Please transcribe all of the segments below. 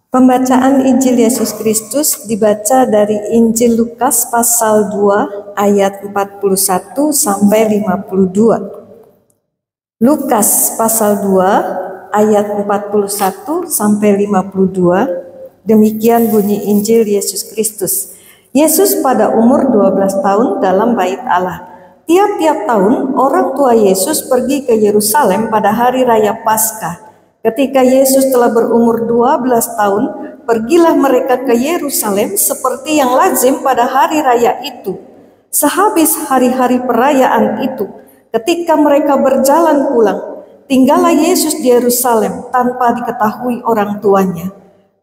Pembacaan Injil Yesus Kristus dibaca dari Injil Lukas pasal 2 ayat 41 sampai 52. Lukas pasal 2 ayat 41 sampai 52. Demikian bunyi Injil Yesus Kristus. Yesus pada umur 12 tahun dalam bait Allah. Tiap-tiap tahun orang tua Yesus pergi ke Yerusalem pada hari raya Paskah. Ketika Yesus telah berumur 12 tahun, pergilah mereka ke Yerusalem seperti yang lazim pada hari raya itu. Sehabis hari-hari perayaan itu, ketika mereka berjalan pulang, tinggallah Yesus di Yerusalem tanpa diketahui orang tuanya.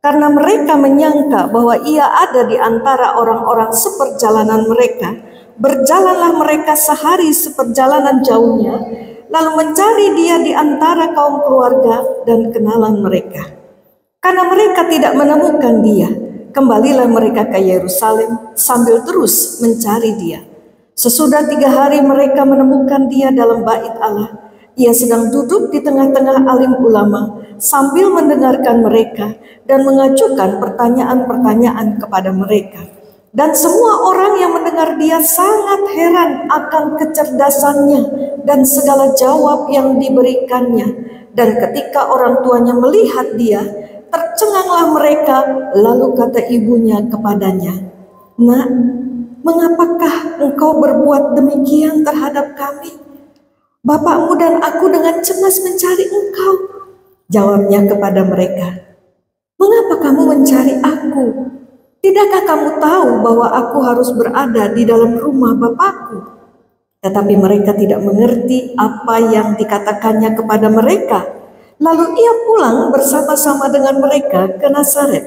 Karena mereka menyangka bahwa ia ada di antara orang-orang seperjalanan mereka, berjalanlah mereka sehari seperjalanan jauhnya, lalu mencari dia di antara kaum keluarga dan kenalan mereka. Karena mereka tidak menemukan dia, kembalilah mereka ke Yerusalem sambil terus mencari dia. Sesudah 3 hari mereka menemukan dia dalam bait Allah. Ia sedang duduk di tengah-tengah alim ulama sambil mendengarkan mereka dan mengajukan pertanyaan-pertanyaan kepada mereka. Dan semua orang yang mendengar dia sangat heran akan kecerdasannya dan segala jawab yang diberikannya. Dan ketika orang tuanya melihat dia, tercenganglah mereka, lalu kata ibunya kepadanya, "Nak, mengapakah engkau berbuat demikian terhadap kami? Bapakmu dan aku dengan cemas mencari engkau." Jawabnya kepada mereka, "Mengapa kamu mencari aku? Tidakkah kamu tahu bahwa aku harus berada di dalam rumah Bapakku?" Tetapi mereka tidak mengerti apa yang dikatakannya kepada mereka. Lalu ia pulang bersama-sama dengan mereka ke Nazaret.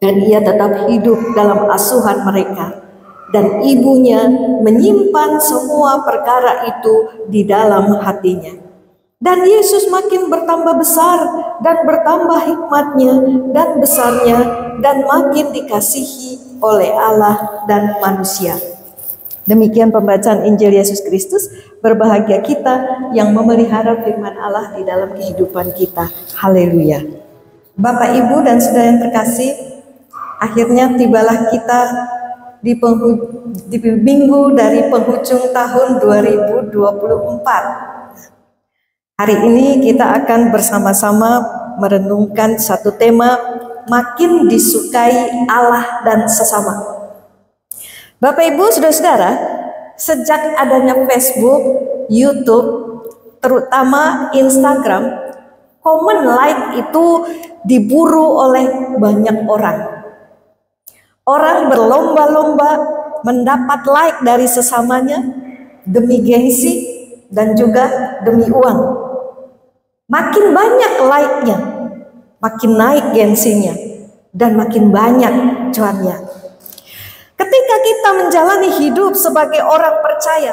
Dan ia tetap hidup dalam asuhan mereka. Dan ibunya menyimpan semua perkara itu di dalam hatinya. Dan Yesus makin bertambah besar dan bertambah hikmatnya dan besarnya dan makin dikasihi oleh Allah dan manusia. Demikian pembacaan Injil Yesus Kristus. Berbahagia kita yang memelihara firman Allah di dalam kehidupan kita. Haleluya. Bapak, Ibu, dan saudara yang terkasih, akhirnya tibalah kita di minggu dari penghujung tahun 2024. Hari ini kita akan bersama-sama merenungkan satu tema, makin disukai Allah dan sesama. Bapak, Ibu, saudara-saudara, sejak adanya Facebook, YouTube, terutama Instagram, komen like itu diburu oleh banyak orang. Orang berlomba-lomba mendapat like dari sesamanya demi gengsi dan juga demi uang. Makin banyak like-nya, makin naik gengsinya, dan makin banyak cuannya. Ketika kita menjalani hidup sebagai orang percaya,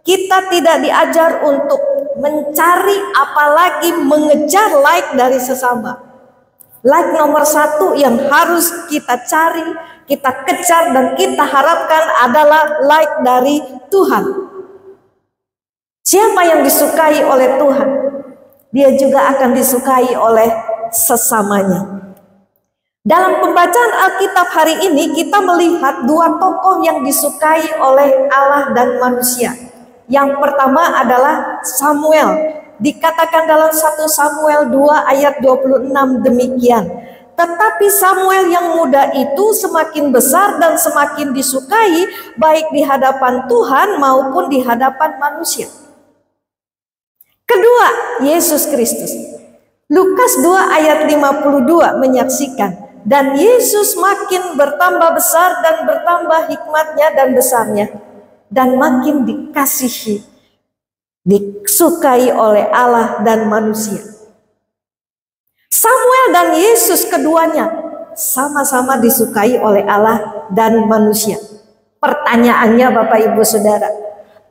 kita tidak diajar untuk mencari apalagi mengejar like dari sesama. Like nomor 1 yang harus kita cari, kita kejar dan kita harapkan adalah like dari Tuhan. Siapa yang disukai oleh Tuhan, dia juga akan disukai oleh sesamanya. Dalam pembacaan Alkitab hari ini kita melihat 2 tokoh yang disukai oleh Allah dan manusia. Yang pertama adalah Samuel. Dikatakan dalam 1 Samuel 2 ayat 26 demikian. Tetapi Samuel yang muda itu semakin besar dan semakin disukai baik di hadapan Tuhan maupun di hadapan manusia. Kedua, Yesus Kristus. Lukas 2 ayat 52 menyaksikan. Dan Yesus makin bertambah besar dan bertambah hikmatnya dan besarnya. Dan makin dikasihi, disukai oleh Allah dan manusia. Samuel dan Yesus keduanya sama-sama disukai oleh Allah dan manusia. Pertanyaannya Bapak, Ibu, Saudara,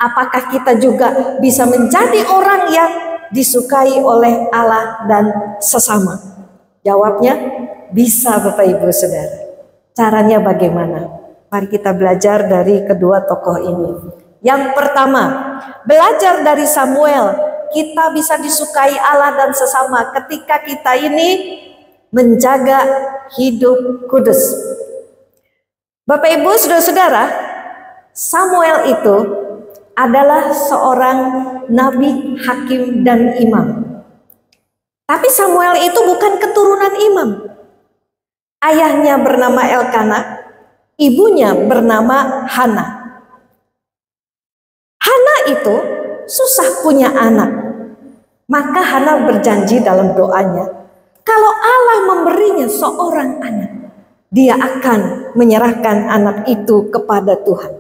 apakah kita juga bisa menjadi orang yang disukai oleh Allah dan sesama? Jawabnya, bisa Bapak, Ibu, Saudara. Caranya bagaimana? Mari kita belajar dari kedua tokoh ini. Yang pertama, belajar dari Samuel. Kita bisa disukai Allah dan sesama ketika kita ini menjaga hidup kudus. Bapak Ibu, saudara-saudara, Samuel itu adalah seorang nabi, hakim, dan imam. Tapi Samuel itu bukan keturunan imam. Ayahnya bernama Elkana, ibunya bernama Hana. Hana itu susah punya anak. Maka Hana berjanji dalam doanya, kalau Allah memberinya seorang anak, dia akan menyerahkan anak itu kepada Tuhan.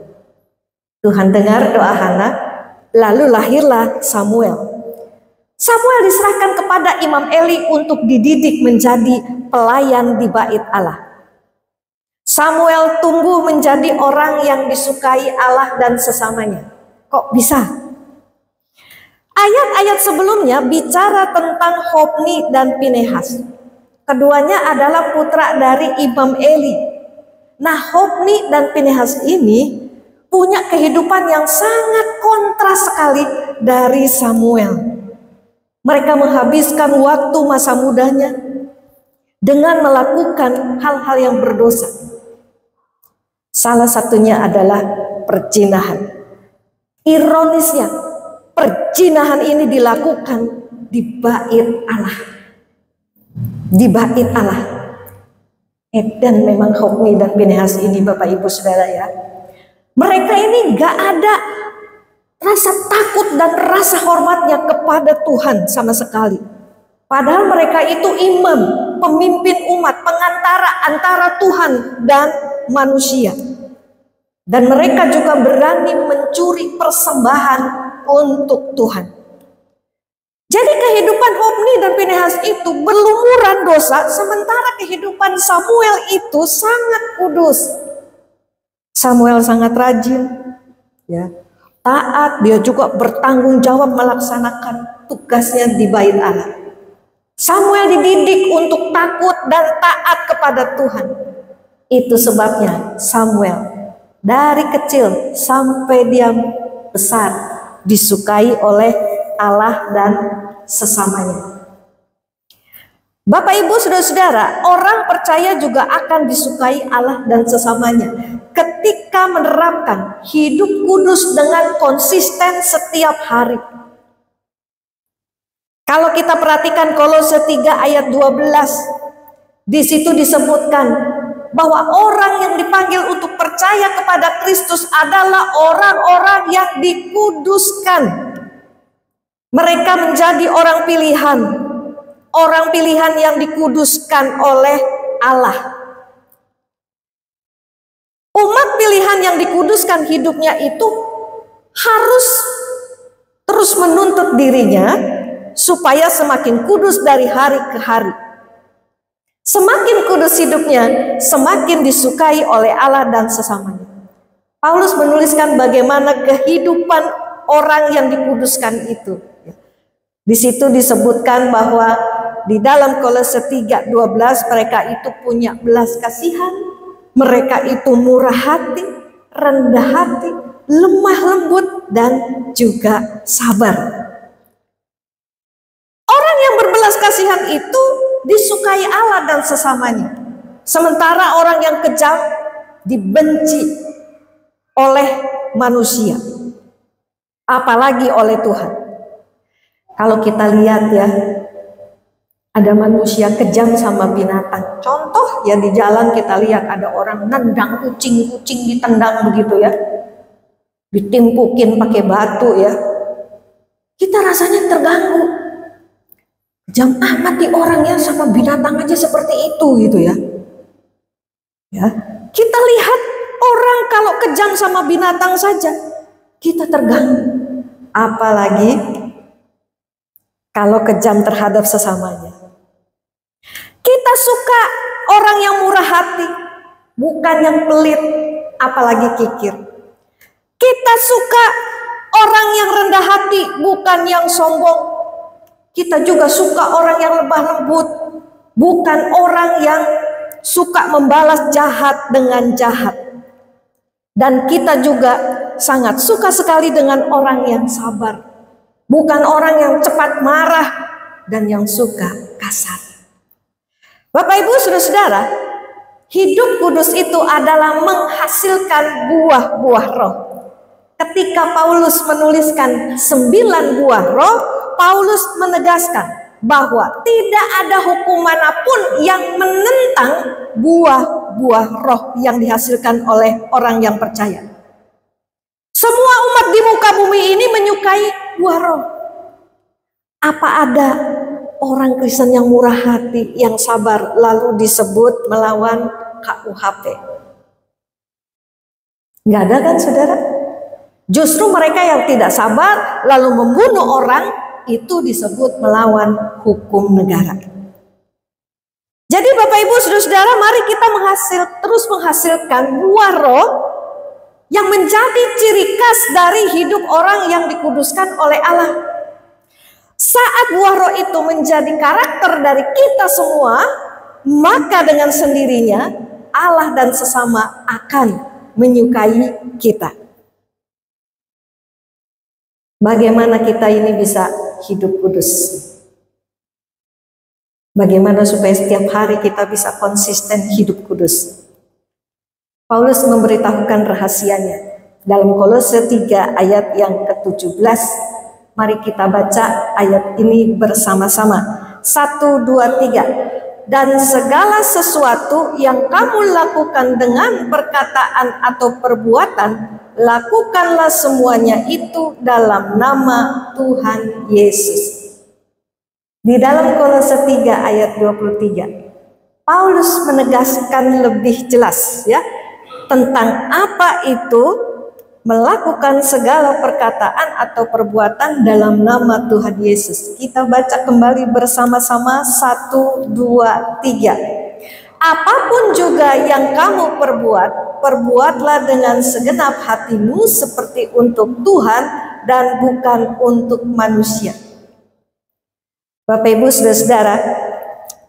Tuhan dengar doa Hana, lalu lahirlah Samuel. Samuel diserahkan kepada Imam Eli untuk dididik menjadi pelayan di bait Allah. Samuel tumbuh menjadi orang yang disukai Allah dan sesamanya. Kok bisa? Ayat-ayat sebelumnya bicara tentang Hofni dan Pinehas. Keduanya adalah putra dari Imam Eli. Nah, Hofni dan Pinehas ini punya kehidupan yang sangat kontras sekali dari Samuel. Mereka menghabiskan waktu masa mudanya dengan melakukan hal-hal yang berdosa. Salah satunya adalah perzinahan. Ironisnya, perzinahan ini dilakukan di bait Allah. Di bait Allah. Dan memang Hofni dan Pinehas ini Bapak Ibu Saudara ya, mereka ini gak ada rasa takut dan rasa hormatnya kepada Tuhan sama sekali. Padahal mereka itu imam, pemimpin umat, pengantara antara Tuhan dan manusia. Dan mereka juga berani mencuri persembahan untuk Tuhan. Jadi kehidupan Hofni dan Pinehas itu berlumuran dosa, sementara kehidupan Samuel itu sangat kudus. Samuel sangat rajin, ya, taat, dia juga bertanggung jawab melaksanakan tugasnya di bait Allah. Samuel dididik untuk takut dan taat kepada Tuhan. Itu sebabnya Samuel dari kecil sampai dia besar disukai oleh Allah dan sesamanya. Bapak Ibu saudara-saudara, orang percaya juga akan disukai Allah dan sesamanya ketika menerapkan hidup kudus dengan konsisten setiap hari. Kalau kita perhatikan Kolose 3 ayat 12, di situ disebutkan bahwa orang yang dipanggil untuk percaya kepada Kristus adalah orang-orang yang dikuduskan. Mereka menjadi orang pilihan yang dikuduskan oleh Allah. Umat pilihan yang dikuduskan hidupnya itu harus terus menuntut dirinya supaya semakin kudus dari hari ke hari. Semakin kudus hidupnya, semakin disukai oleh Allah dan sesamanya. Paulus menuliskan bagaimana kehidupan orang yang dikuduskan itu. Di situ disebutkan bahwa di dalam Kolose 3:12 mereka itu punya belas kasihan, mereka itu murah hati, rendah hati, lemah lembut, dan juga sabar. Orang yang berbelas kasihan itu disukai Allah dan sesamanya. Sementara orang yang kejam dibenci oleh manusia, apalagi oleh Tuhan. Kalau kita lihat ya, ada manusia kejam sama binatang. Contoh ya, di jalan kita lihat ada orang nendang kucing-kucing, ditendang begitu ya, ditimpukin pakai batu ya. Kita rasanya terganggu. Kejam amat nih orangnya, sama binatang aja seperti itu gitu ya. Ya, kita lihat orang kalau kejam sama binatang saja kita terganggu. Apalagi kalau kejam terhadap sesamanya. Kita suka orang yang murah hati, bukan yang pelit, apalagi kikir. Kita suka orang yang rendah hati, bukan yang sombong. Kita juga suka orang yang lemah lembut, bukan orang yang suka membalas jahat dengan jahat. Dan kita juga sangat suka sekali dengan orang yang sabar, bukan orang yang cepat marah dan yang suka kasar. Bapak Ibu saudara-saudara, hidup kudus itu adalah menghasilkan buah-buah roh. Ketika Paulus menuliskan 9 buah roh, Paulus menegaskan bahwa tidak ada hukum manapun yang menentang buah-buah roh yang dihasilkan oleh orang yang percaya. Semua umat di muka bumi ini menyukai buah roh. Apa ada orang Kristen yang murah hati, yang sabar, lalu disebut melawan KUHP? Nggak ada kan saudara? Justru mereka yang tidak sabar lalu membunuh orang, itu disebut melawan hukum negara. Jadi Bapak Ibu saudara-saudara, mari kita terus menghasilkan buah roh yang menjadi ciri khas dari hidup orang yang dikuduskan oleh Allah. Saat buah roh itu menjadi karakter dari kita semua, maka dengan sendirinya Allah dan sesama akan menyukai kita. Bagaimana kita ini bisa hidup kudus? Bagaimana supaya setiap hari kita bisa konsisten hidup kudus? Paulus memberitahukan rahasianya dalam Kolose 3 ayat yang ke-17. Mari kita baca ayat ini bersama-sama. 1, 2, 3. Dan segala sesuatu yang kamu lakukan dengan perkataan atau perbuatan, lakukanlah semuanya itu dalam nama Tuhan Yesus. Di dalam Kolose 3 ayat 23, Paulus menegaskan lebih jelas ya tentang apa itu melakukan segala perkataan atau perbuatan dalam nama Tuhan Yesus. Kita baca kembali bersama-sama 1, 2, 3. Apapun juga yang kamu perbuat, perbuatlah dengan segenap hatimu seperti untuk Tuhan dan bukan untuk manusia. Bapak Ibu saudara-saudara,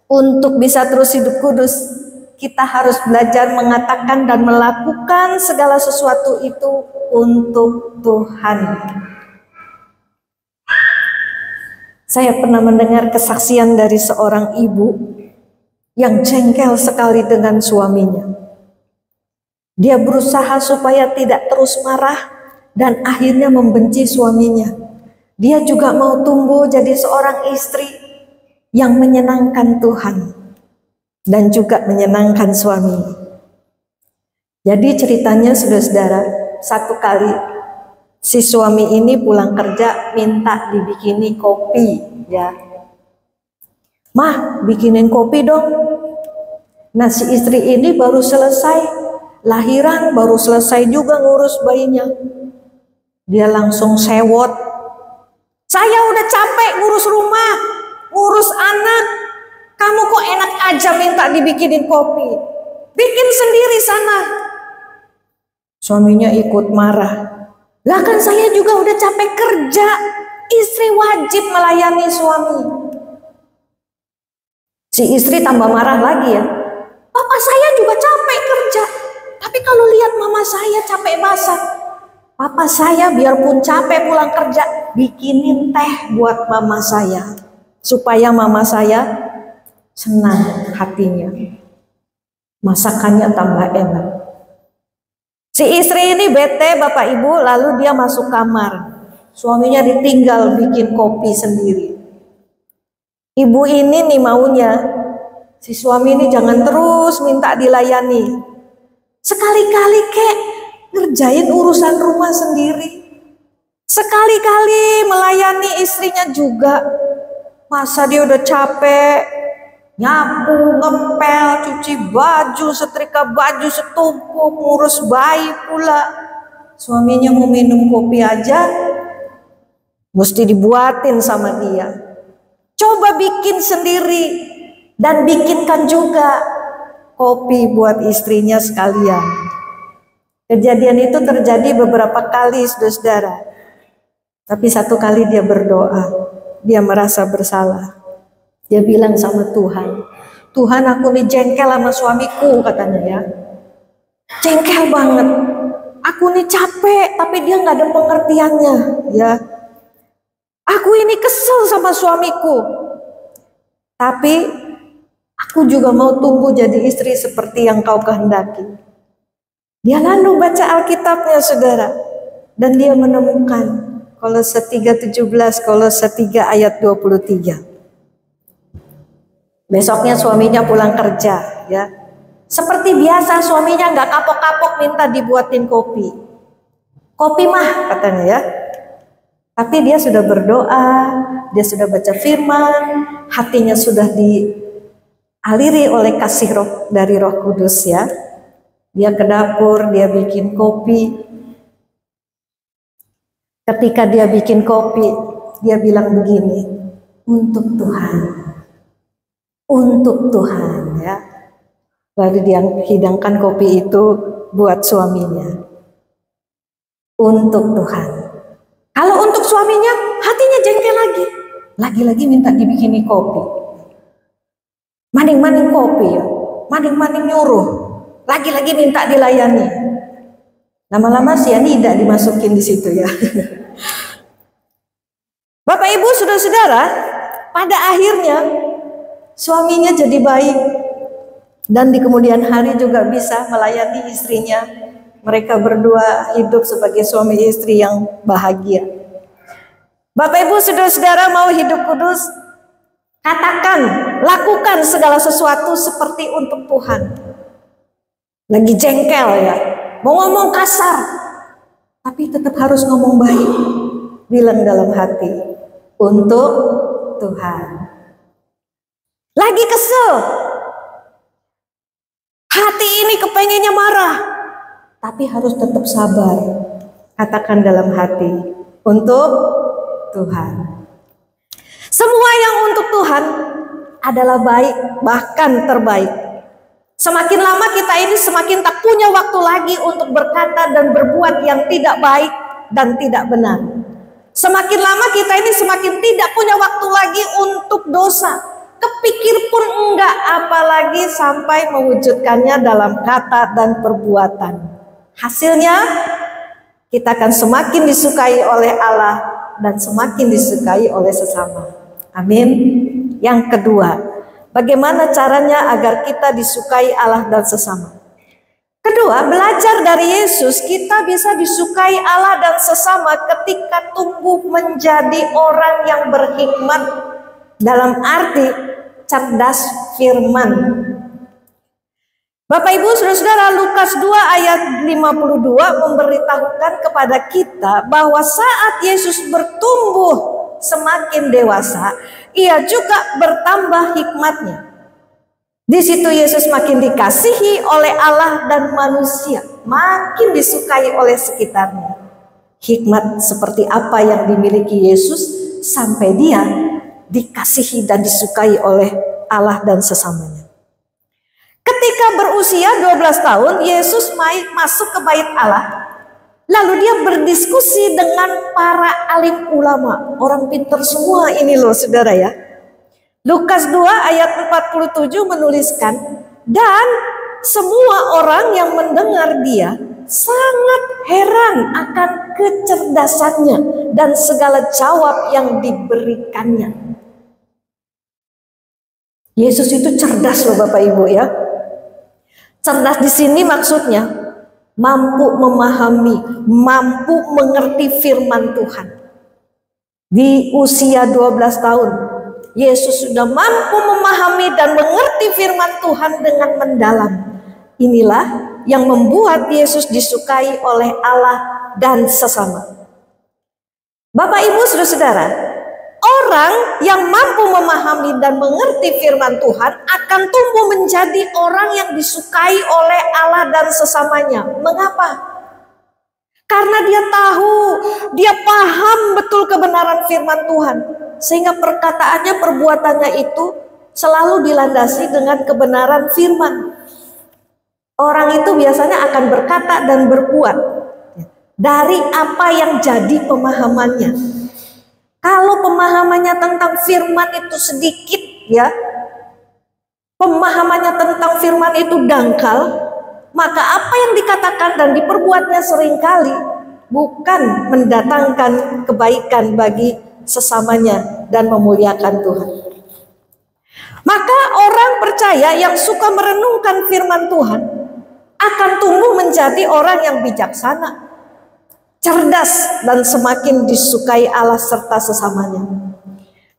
untuk bisa terus hidup kudus, kita harus belajar mengatakan dan melakukan segala sesuatu itu untuk Tuhan. Saya pernah mendengar kesaksian dari seorang ibu yang jengkel sekali dengan suaminya. Dia berusaha supaya tidak terus marah dan akhirnya membenci suaminya. Dia juga mau tumbuh jadi seorang istri yang menyenangkan Tuhan dan juga menyenangkan suaminya. Jadi ceritanya saudara-saudara, satu kali si suami ini pulang kerja minta dibikini kopi ya. Mah, bikinin kopi dong. Nah, si istri ini baru selesai lahiran, baru selesai juga ngurus bayinya. Dia langsung sewot. Saya udah capek ngurus rumah, ngurus anak. Kamu kok enak aja minta dibikinin kopi. Bikin sendiri sana. Suaminya ikut marah. Lah kan saya juga udah capek kerja. Istri wajib melayani suami. Si istri tambah marah lagi ya. Papa saya juga capek kerja. Tapi kalau lihat mama saya capek masak. Papa saya biarpun capek pulang kerja, bikinin teh buat mama saya. Supaya mama saya senang hatinya. Masakannya tambah enak. Si istri ini bete Bapak Ibu, lalu dia masuk kamar. Suaminya ditinggal bikin kopi sendiri. Ibu ini nih maunya, si suami ini jangan terus minta dilayani. Sekali-kali kek ngerjain urusan rumah sendiri. Sekali-kali melayani istrinya juga. Masa dia udah capek, nyapu, ngepel, cuci baju, setrika baju setumpuk, ngurus bayi pula. Suaminya mau minum kopi aja, mesti dibuatin sama dia. Coba bikin sendiri dan bikinkan juga kopi buat istrinya sekalian. Kejadian itu terjadi beberapa kali saudara-saudara. Tapi satu kali dia berdoa, dia merasa bersalah. Dia bilang sama Tuhan, Tuhan aku nih jengkel sama suamiku katanya ya. Jengkel banget. Aku nih capek tapi dia nggak ada pengertiannya ya. Aku ini kesel sama suamiku. Tapi Aku juga mau tumbuh jadi istri seperti yang kau kehendaki. Dia lalu baca Alkitabnya, saudara, dan dia menemukan Kolose 3:17, Kolose 3 ayat 23. Besoknya suaminya pulang kerja, ya. Seperti biasa suaminya nggak kapok-kapok minta dibuatin kopi. Kopi mah katanya, ya. Tapi dia sudah berdoa, dia sudah baca firman, hatinya sudah dialiri oleh kasih roh dari Roh Kudus, ya. Dia ke dapur, dia bikin kopi. Ketika dia bikin kopi, dia bilang begini, untuk Tuhan. Untuk Tuhan, ya. Lalu dia hidangkan kopi itu buat suaminya. Untuk Tuhan. Kalau untuk suaminya, hatinya jengkel lagi. Lagi-lagi minta dibikini kopi. Maning-maning kopi, ya. Maning-maning nyuruh. Lagi-lagi minta dilayani. Lama-lama sianida dimasukin di situ, ya. Bapak Ibu, saudara-saudara, pada akhirnya suaminya jadi baik dan di kemudian hari juga bisa melayani istrinya. Mereka berdua hidup sebagai suami istri yang bahagia. Bapak Ibu, saudara-saudara, mau hidup kudus? Katakan, lakukan segala sesuatu seperti untuk Tuhan. Lagi jengkel, ya, mau ngomong kasar, tapi tetap harus ngomong baik. Bilang dalam hati, untuk Tuhan. Lagi kesel, hati ini kepengennya marah, tapi harus tetap sabar. Katakan dalam hati, untuk Tuhan. Semua yang untuk Tuhan adalah baik, bahkan terbaik. Semakin lama kita ini semakin tak punya waktu lagi untuk berkata dan berbuat yang tidak baik dan tidak benar. Semakin lama kita ini semakin tidak punya waktu lagi untuk dosa. Kepikir pun enggak, apalagi sampai mewujudkannya dalam kata dan perbuatan. Hasilnya kita akan semakin disukai oleh Allah dan semakin disukai oleh sesama. Amin. Yang kedua, bagaimana caranya agar kita disukai Allah dan sesama? Kedua, belajar dari Yesus, kita bisa disukai Allah dan sesama ketika tumbuh menjadi orang yang berhikmat, dalam arti cerdas firman. Bapak Ibu saudara-saudara, Lukas 2 ayat 52 memberitahukan kepada kita bahwa saat Yesus bertumbuh semakin dewasa, ia juga bertambah hikmatnya. Di situ Yesus makin dikasihi oleh Allah dan manusia, makin disukai oleh sekitarnya. Hikmat seperti apa yang dimiliki Yesus sampai dia dikasihi dan disukai oleh Allah dan sesamanya. Ketika berusia 12 tahun, Yesus masuk ke bait Allah. Lalu dia berdiskusi dengan para alim ulama. Orang pintar semua ini loh saudara, ya. Lukas 2 ayat 47 menuliskan, dan semua orang yang mendengar dia sangat heran akan kecerdasannya dan segala jawab yang diberikannya. Yesus itu cerdas loh Bapak Ibu, ya. Cerdas di sini maksudnya mampu memahami, mampu mengerti firman Tuhan. Di usia 12 tahun, Yesus sudah mampu memahami dan mengerti firman Tuhan dengan mendalam. Inilah yang membuat Yesus disukai oleh Allah dan sesama. Bapak Ibu saudara-saudara, orang yang mampu memahami dan mengerti firman Tuhan akan tumbuh menjadi orang yang disukai oleh Allah dan sesamanya. Mengapa? Karena dia tahu, dia paham betul kebenaran firman Tuhan. Sehingga perkataannya, perbuatannya itu selalu dilandasi dengan kebenaran firman. Orang itu biasanya akan berkata dan berbuat dari apa yang jadi pemahamannya. Kalau pemahamannya tentang firman itu sedikit, ya, pemahamannya tentang firman itu dangkal, maka apa yang dikatakan dan diperbuatnya seringkali bukan mendatangkan kebaikan bagi sesamanya dan memuliakan Tuhan. Maka orang percaya yang suka merenungkan firman Tuhan akan tumbuh menjadi orang yang bijaksana, cerdas, dan semakin disukai Allah serta sesamanya.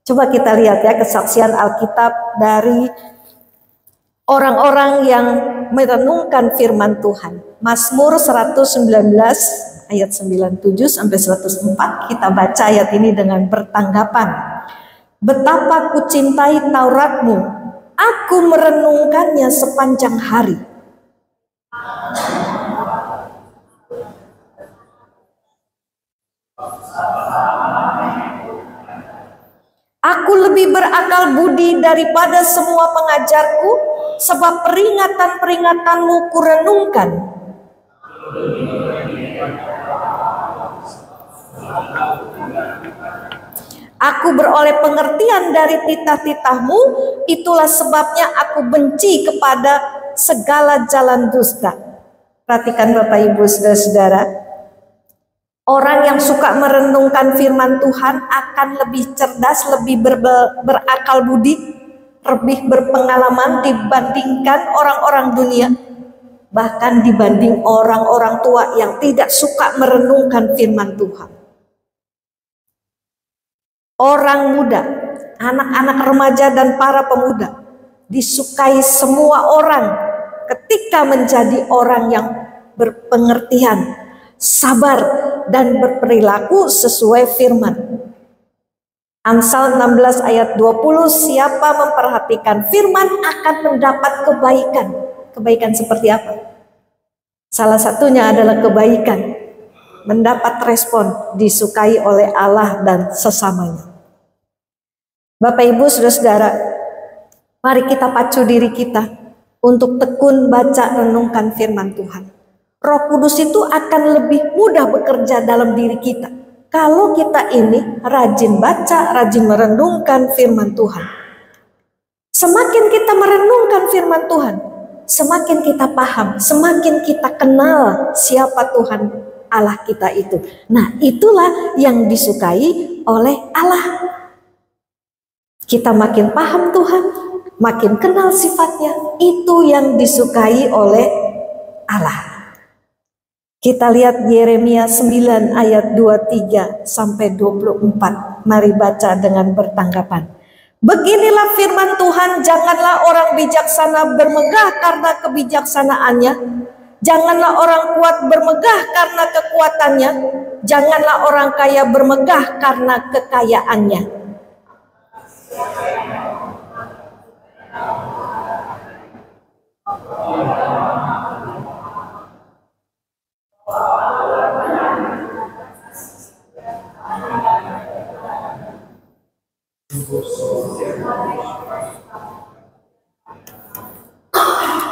Coba kita lihat ya kesaksian Alkitab dari orang-orang yang merenungkan firman Tuhan. Mazmur 119 ayat 97 sampai 104, kita baca ayat ini dengan bertanggapan. Betapa ku cintai Tauratmu, aku merenungkannya sepanjang hari. Aku lebih berakal budi daripada semua pengajarku, sebab peringatan-peringatanmu kurenungkan. Aku beroleh pengertian dari titah-titahmu, itulah sebabnya aku benci kepada segala jalan dusta. Perhatikan Bapak Ibu Saudara-saudara, orang yang suka merenungkan firman Tuhan akan lebih cerdas, lebih berakal budi, lebih berpengalaman dibandingkan orang-orang dunia, bahkan dibanding orang-orang tua yang tidak suka merenungkan firman Tuhan. Orang muda, anak-anak remaja dan para pemuda disukai semua orang ketika menjadi orang yang berpengertian, sabar, dan berperilaku sesuai firman. Amsal 16 ayat 20, siapa memperhatikan firman akan mendapat kebaikan. Kebaikan seperti apa? Salah satunya adalah kebaikan, mendapat respon, disukai oleh Allah dan sesamanya. Bapak Ibu Saudara-saudara, mari kita pacu diri kita untuk tekun baca renungkan firman Tuhan. Roh Kudus itu akan lebih mudah bekerja dalam diri kita kalau kita ini rajin baca, rajin merenungkan firman Tuhan. Semakin kita merenungkan firman Tuhan, semakin kita paham, semakin kita kenal siapa Tuhan Allah kita itu. Nah, itulah yang disukai oleh Allah. Kita makin paham Tuhan, makin kenal sifatnya, itu yang disukai oleh Allah. Kita lihat Yeremia 9 ayat 23 sampai 24. Mari baca dengan bertanggapan. Beginilah firman Tuhan, janganlah orang bijaksana bermegah karena kebijaksanaannya, janganlah orang kuat bermegah karena kekuatannya, janganlah orang kaya bermegah karena kekayaannya.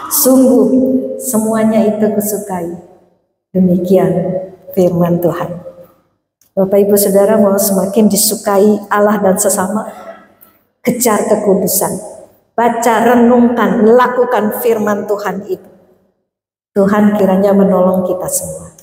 Sungguh semuanya itu kusukai. Demikian firman Tuhan. Bapak Ibu Saudara, mau semakin disukai Allah dan sesama, kejar kekudusan, baca, renungkan, lakukan firman Tuhan itu. Tuhan kiranya menolong kita semua.